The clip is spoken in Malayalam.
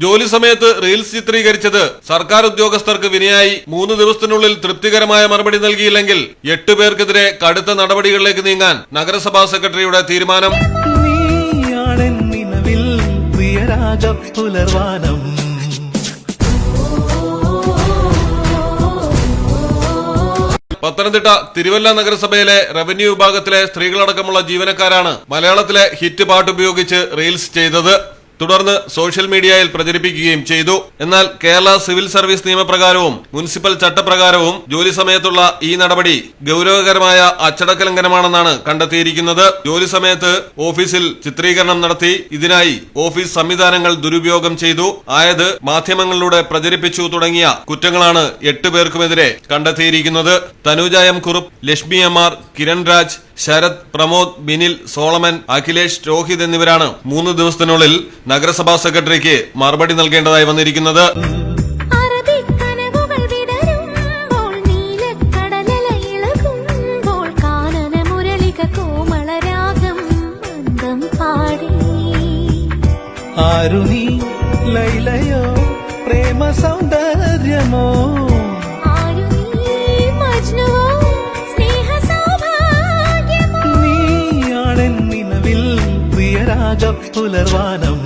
ജോലി സമയത്ത് റീൽസ് ചിത്രീകരിച്ചത് സർക്കാർ ഉദ്യോഗസ്ഥർക്ക് വിനയായി 3 ദിവസത്തിനുള്ളിൽ തൃപ്തികരമായ മറുപടി നൽകിയില്ലെങ്കിൽ 8 പേർക്കെതിരെ കടുത്ത നടപടികളിലേക്ക് നീങ്ങാൻ നഗരസഭാ സെക്രട്ടറിയുടെ തീരുമാനം. പത്തനംതിട്ട തിരുവല്ല നഗരസഭയിലെ റവന്യൂ വിഭാഗത്തിലെ സ്ത്രീകളടക്കമുള്ള ജീവനക്കാരാണ് മലയാളത്തിലെ ഹിറ്റ് പാട്ട് ഉപയോഗിച്ച് റീൽസ് ചെയ്തത്. തുടർന്ന് സോഷ്യൽ മീഡിയയിൽ പ്രചരിപ്പിക്കുകയും ചെയ്തു. എന്നാൽ കേരള സിവിൽ സർവീസ് നിയമപ്രകാരവും മുനിസിപ്പൽ ചട്ടപ്രകാരവും ജോലി സമയത്തുള്ള ഈ നടപടി ഗൌരവകരമായ അച്ചടക്ക ലംഘനമാണെന്നാണ് കണ്ടെത്തിയിരിക്കുന്നത്. ജോലി സമയത്ത് ഓഫീസിൽ ചിത്രീകരണം നടത്തി ഇതിനായി ഓഫീസ് സംവിധാനങ്ങൾ ദുരുപയോഗം ചെയ്തു, ആയത് മാധ്യമങ്ങളിലൂടെ പ്രചരിപ്പിച്ചു തുടങ്ങിയ കുറ്റങ്ങളാണ് 8 പേർക്കുമെതിരെ കണ്ടെത്തിയിരിക്കുന്നത്. Tanuja M Kurup, Lakshmi M R, Kiran Raj, Sarath, Pramod, Binil, Solomon, Akhilesh, Rohit എന്നിവരാണ് 3 ദിവസത്തിനുള്ളിൽ നഗരസഭാ സെക്രട്ടറിക്ക് മറുപടി നൽകേണ്ടതായി വന്നിരിക്കുന്നത്. ആരുണി ലൈലയോ പ്രേമ സൗന്ദര്യമോ നീയാണെന്നിനവിൽ പ്രിയരാജ പുലർവാനം.